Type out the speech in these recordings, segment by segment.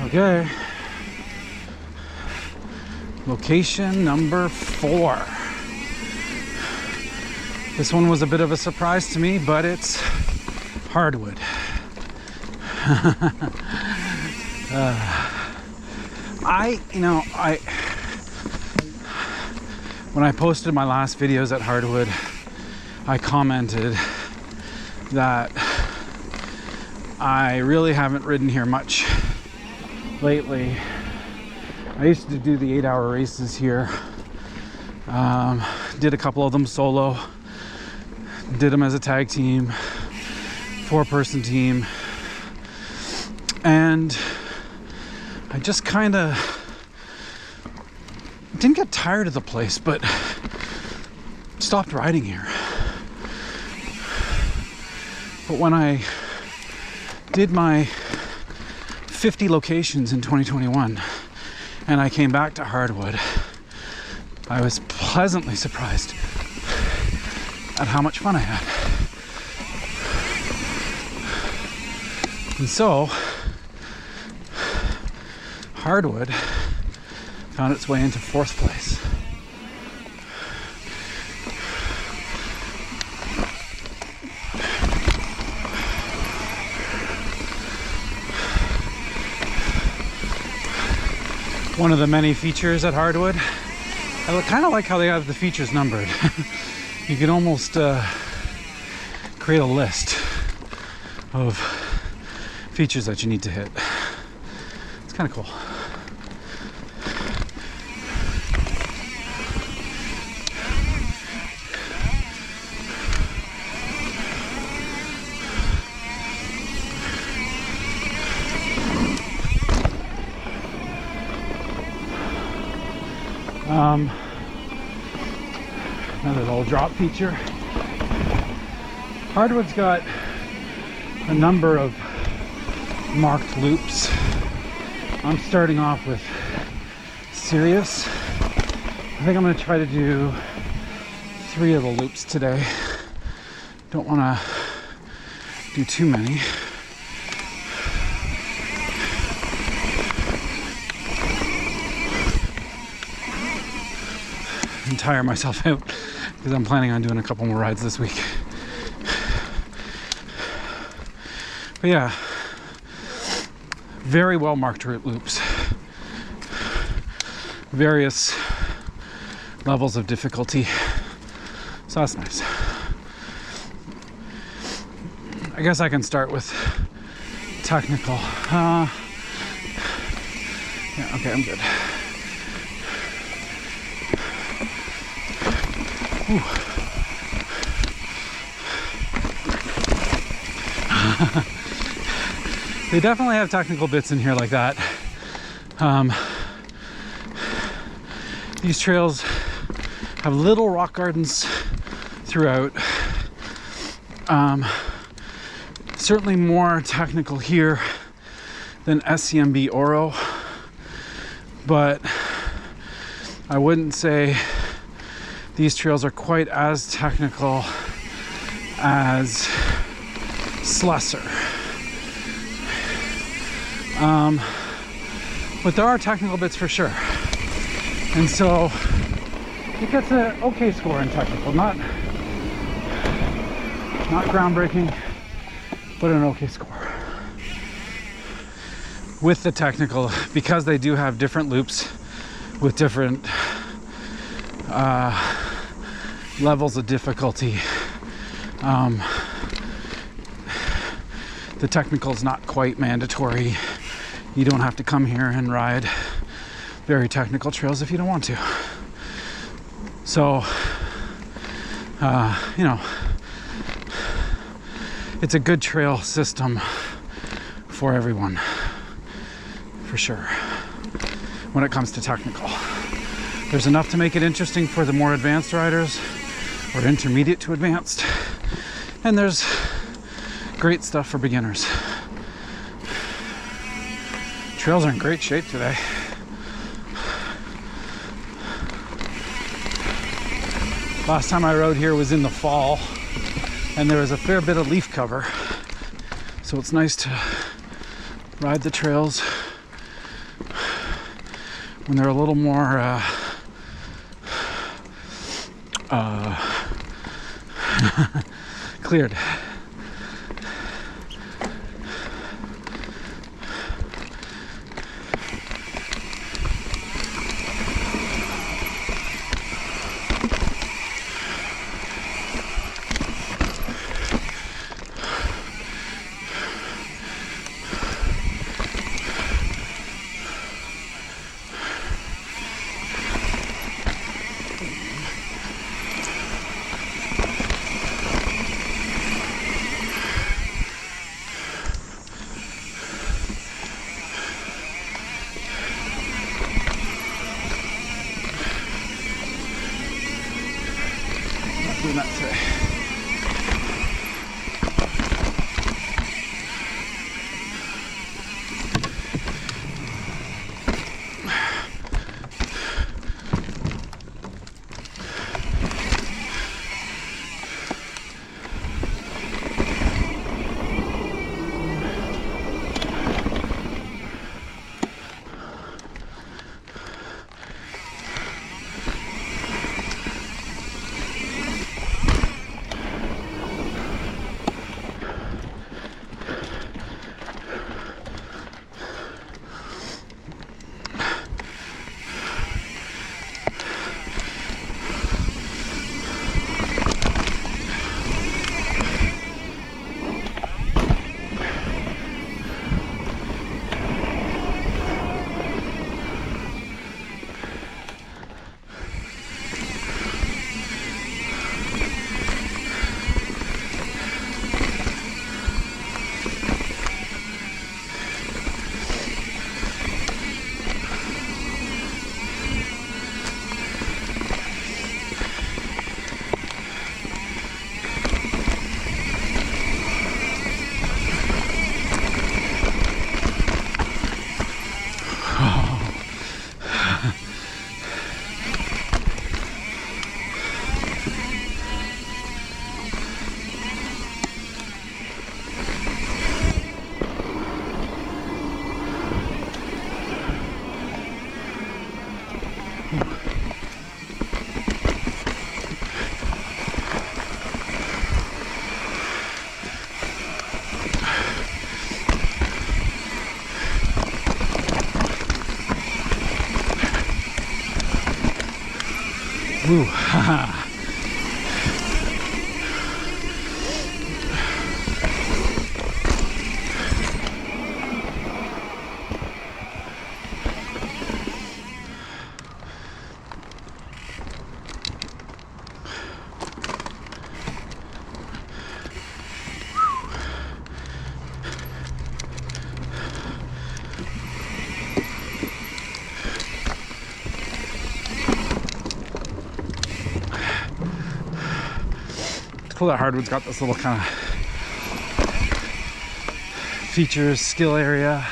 Okay. Location number 4. This one was a bit of a surprise to me, but it's Hardwood. When I posted my last videos at Hardwood, I commented that I really haven't ridden here much lately. I used to do the 8-hour races here. Did a couple of them solo. Did them as a tag team, 4-person team. And I just kind of didn't get tired of the place, but stopped riding here. But when I did my 50 locations in 2021 and I came back to Hardwood, I was pleasantly surprised at how much fun I had. And so Hardwood found its way into 4th place. One of the many features at Hardwood. I kind of like how they have the features numbered. You can almost create a list of features that you need to hit. It's kind of cool. Another little drop feature. Hardwood's got a number of marked loops. I'm starting off with Sirius. I think I'm going to try to do 3 of the loops today. Don't want to do too many. And tire myself out because I'm planning on doing a couple more rides this week. But yeah, very well marked route loops. Various levels of difficulty. So that's nice. I guess I can start with technical. Yeah, okay, I'm good. They definitely have technical bits in here like that. These trails have little rock gardens throughout. Certainly more technical here than SCMB Oro, but I wouldn't say these trails are quite as technical as Slusser. But there are technical bits for sure. And so it gets an okay score in technical. Not groundbreaking, but an okay score. With the technical, because they do have different loops with different levels of difficulty, the technical is not quite mandatory. You don't have to come here and ride very technical trails if you don't want to. So, you know, it's a good trail system for everyone, for sure, when it comes to technical. There's enough to make it interesting for the more advanced riders or intermediate to advanced, and there's great stuff for beginners. Trails are in great shape today. Last time I rode here was in the fall, and there was a fair bit of leaf cover, so it's nice to ride the trails when they're a little more cleared. Doing that today. Ooh, haha. Cool that Hardwood's got this little kind of features, skill area,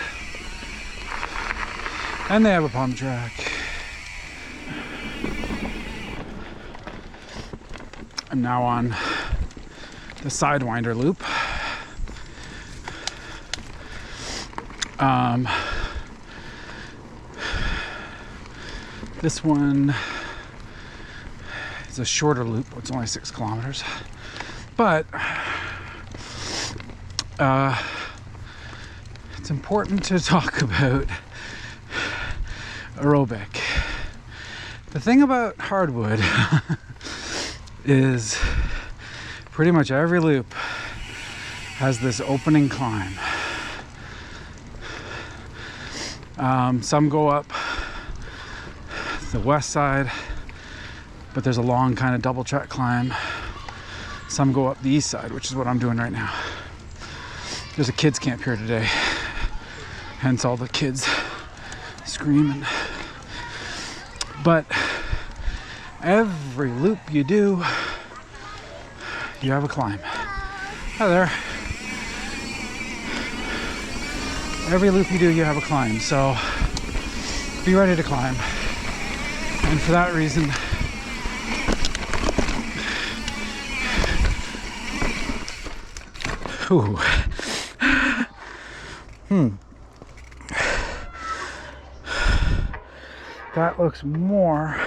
and they have a pump track. I'm now on the Sidewinder loop. This one is a shorter loop. It's only 6 kilometers. But it's important to talk about aerobic. The thing about Hardwood is pretty much every loop has this opening climb. Some go up the west side, but there's a long kind of double track climb. Some go up the east side, which is what I'm doing right now. There's a kids camp here today, hence all the kids screaming. But every loop you do, you have a climb. Hi there. Every loop you do, you have a climb. So be ready to climb. And for that reason, ooh. That looks more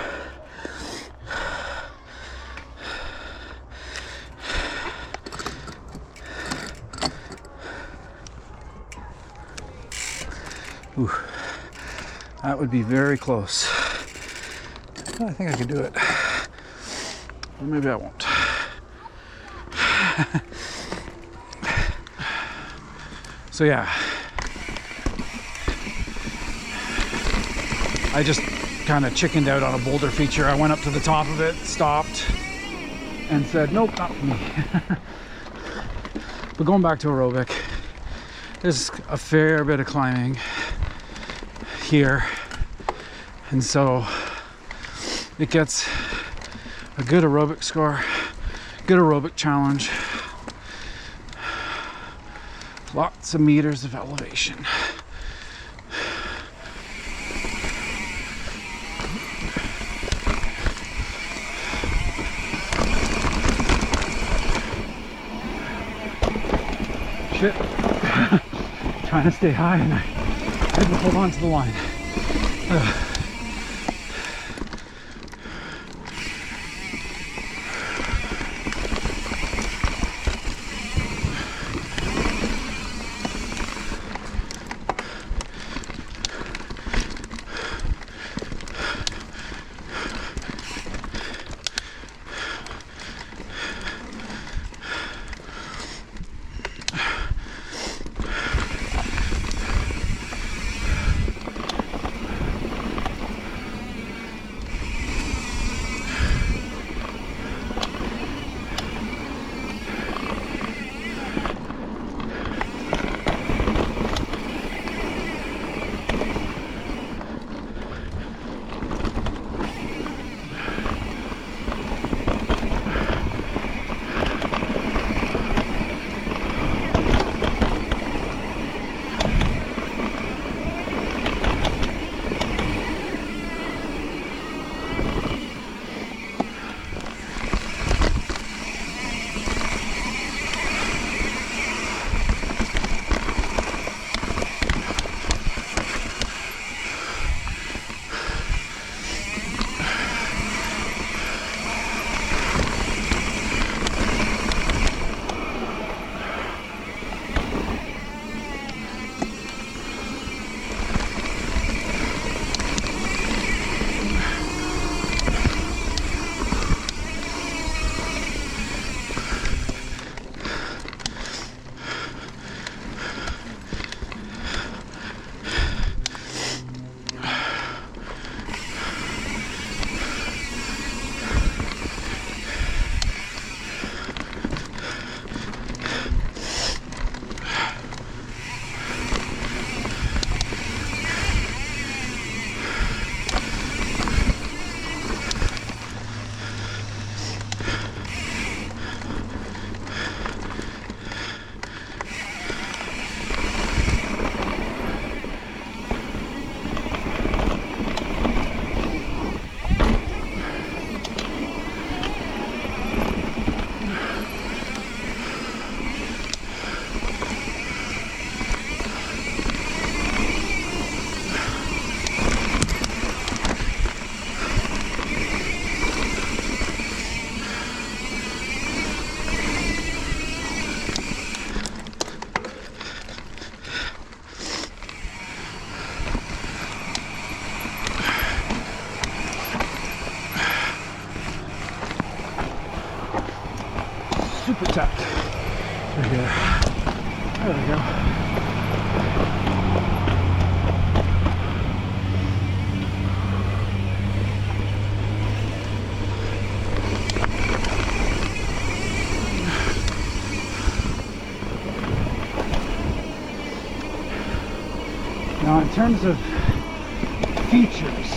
ooh, that would be very close. I think I could do it. Or maybe I won't. So yeah, I just kind of chickened out on a boulder feature. I went up to the top of it, stopped, and said, nope, not for me. But going back to aerobic, there's a fair bit of climbing here, and so it gets a good aerobic score, good aerobic challenge, lots of meters of elevation. Shit. Trying to stay high and I didn't hold on to the line. Super tight. Right here. There we go. Now, in terms of features,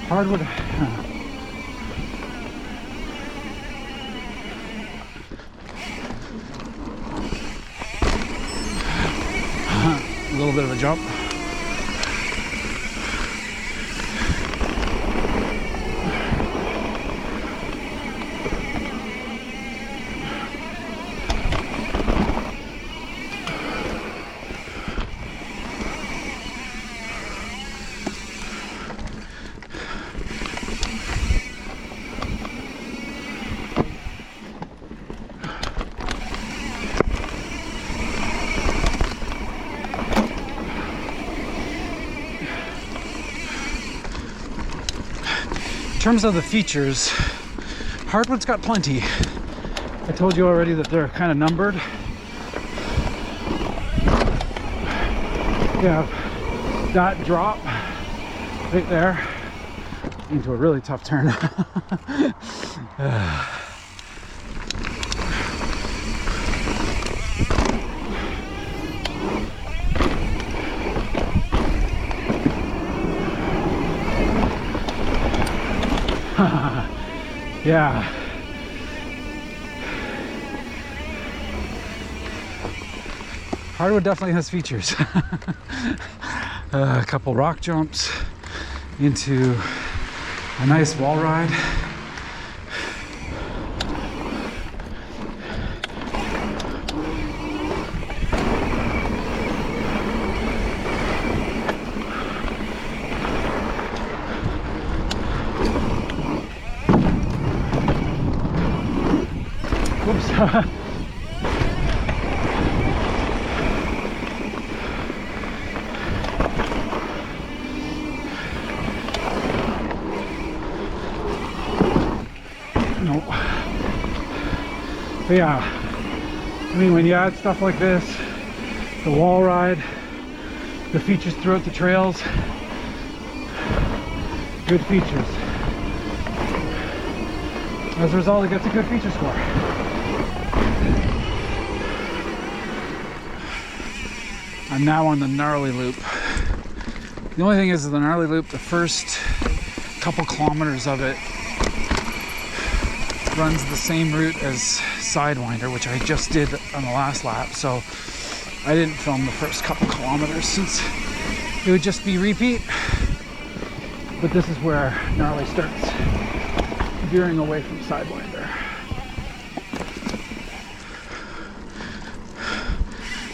hardwood. A little bit of a jump. In terms of the features, Hardwood's got plenty. I told you already that they're kind of numbered. You have that drop right there into a really tough turn. Yeah. Hardwood definitely has features. A couple rock jumps into a nice wall ride. Whoops. No. But yeah, I mean, when you add stuff like this, the wall ride, the features throughout the trails, good features. As a result, it gets a good feature score. I'm now on the gnarly loop. The only thing is the gnarly loop, the first couple kilometers of it runs the same route as Sidewinder, which I just did on the last lap, so I didn't film the first couple kilometers since it would just be repeat. But this is where gnarly starts veering away from Sidewinder.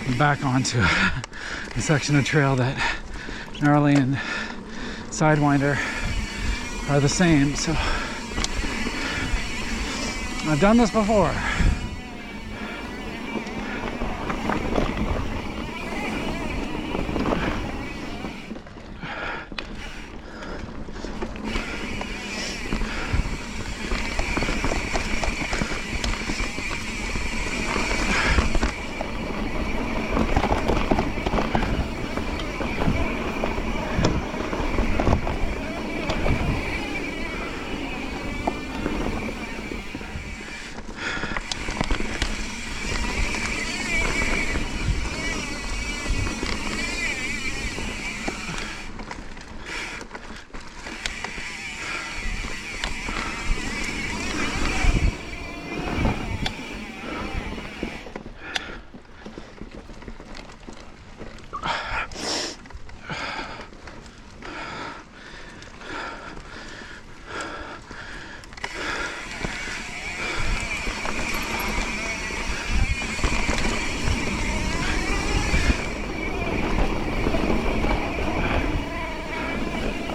I'm back onto a section of trail that gnarly and Sidewinder are the same, so I've done this before.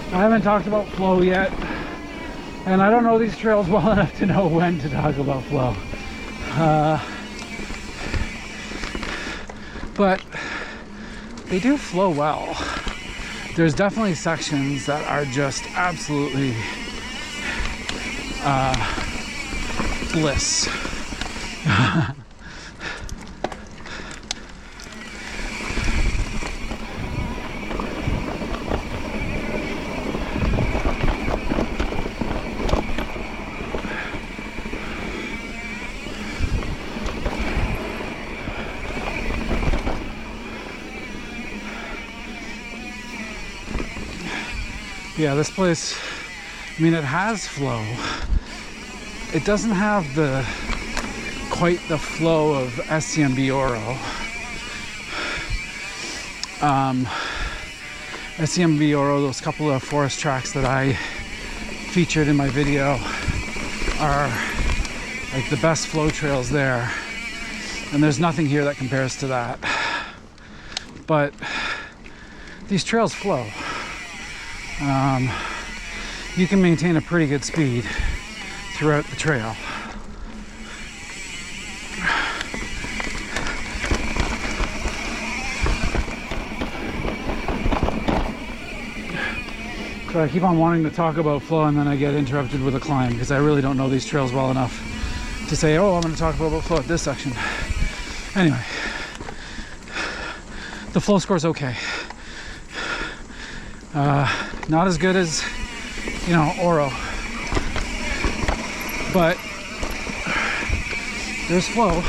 I haven't talked about flow yet, and I don't know these trails well enough to know when to talk about flow. But they do flow well. There's definitely sections that are just absolutely bliss. Yeah, this place, I mean, it has flow. It doesn't have quite the flow of SCMB Oro. SCMB Oro, those couple of forest tracks that I featured in my video are like the best flow trails there. And there's nothing here that compares to that. But these trails flow. You can maintain a pretty good speed throughout the trail. So I keep on wanting to talk about flow and then I get interrupted with a climb because I really don't know these trails well enough to say, oh, I'm going to talk about flow at this section. Anyway, the flow score is okay. Not as good as, you know, Oro, but there's flow.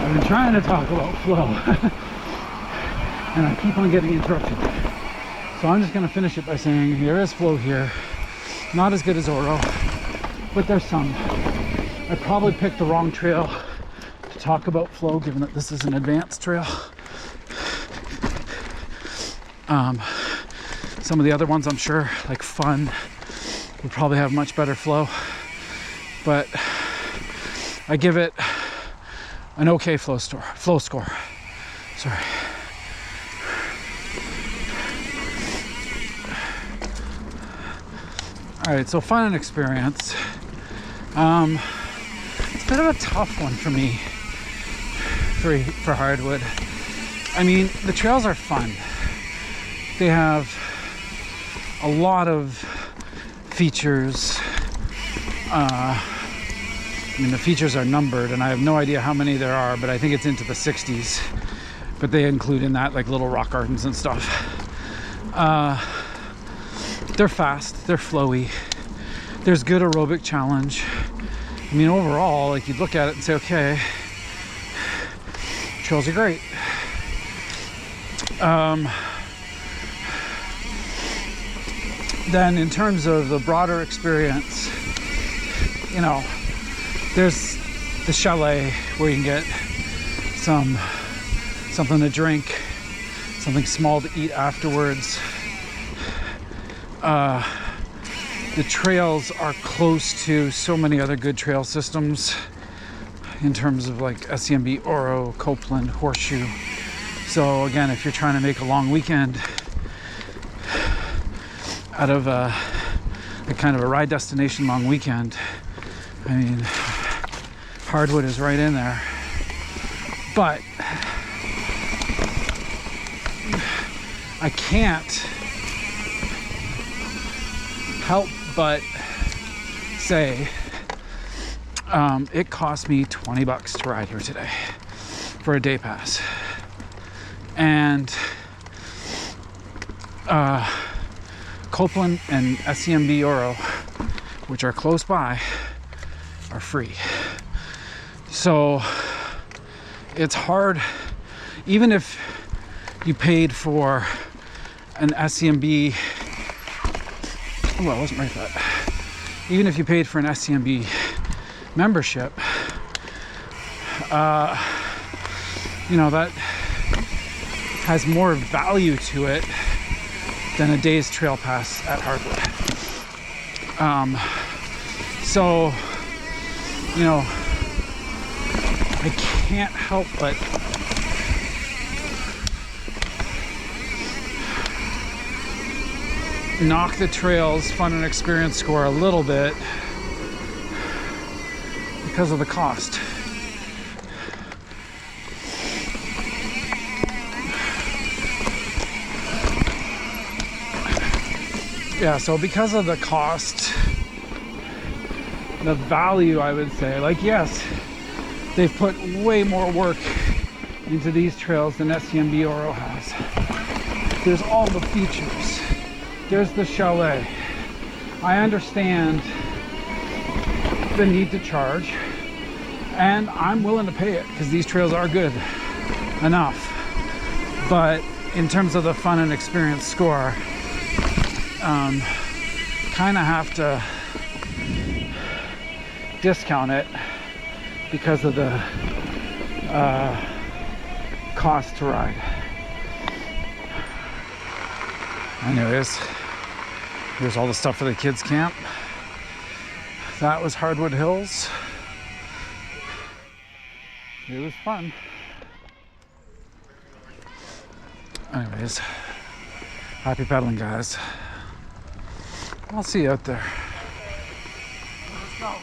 I've been trying to talk about flow and I keep on getting interrupted. So I'm just going to finish it by saying there is flow here. Not as good as Oro, but there's some. I probably picked the wrong trail to talk about flow, given that this is an advanced trail. Some of the other ones, I'm sure, like Fun, would probably have much better flow, but I give it an okay flow score. Sorry. All right, so Fun and experience. It's a bit of a tough one for me for Hardwood. I mean, the trails are fun. They have a lot of features. I mean, the features are numbered, and I have no idea how many there are, but I think it's into the 60s. But they include in that like little rock gardens and stuff. They're fast, they're flowy. There's good aerobic challenge. I mean, overall, like you'd look at it and say, okay, trails are great. Then in terms of the broader experience, you know, there's the chalet where you can get something to drink, something small to eat afterwards. The trails are close to so many other good trail systems in terms of like SCMB, Oro, Copeland, Horseshoe. So again, if you're trying to make a long weekend out of a kind of a ride destination long weekend, I mean, Hardwood is right in there. But I can't help but say it cost me $20 to ride here today for a day pass, and Copeland and SCMB Oro, which are close by, are free. So it's hard, even if you paid for an SCMB. Well, I wasn't ready for that. Even if you paid for an SCMB membership, you know, that has more value to it than a day's trail pass at Hardwood. So, you know, I can't help but knock the trails fun and experience score a little bit because of the cost. Yeah, so because of the cost, the value, I would say, like, yes, they've put way more work into these trails than SCMB Oro has. There's all the features. There's the chalet. I understand the need to charge, and I'm willing to pay it because these trails are good enough. But in terms of the fun and experience score, kind of have to discount it because of the cost to ride. Anyways, here's all the stuff for the kids' camp. That was Hardwood Hills. It was fun. Anyways, happy pedaling, guys. I'll see you out there. Let's go.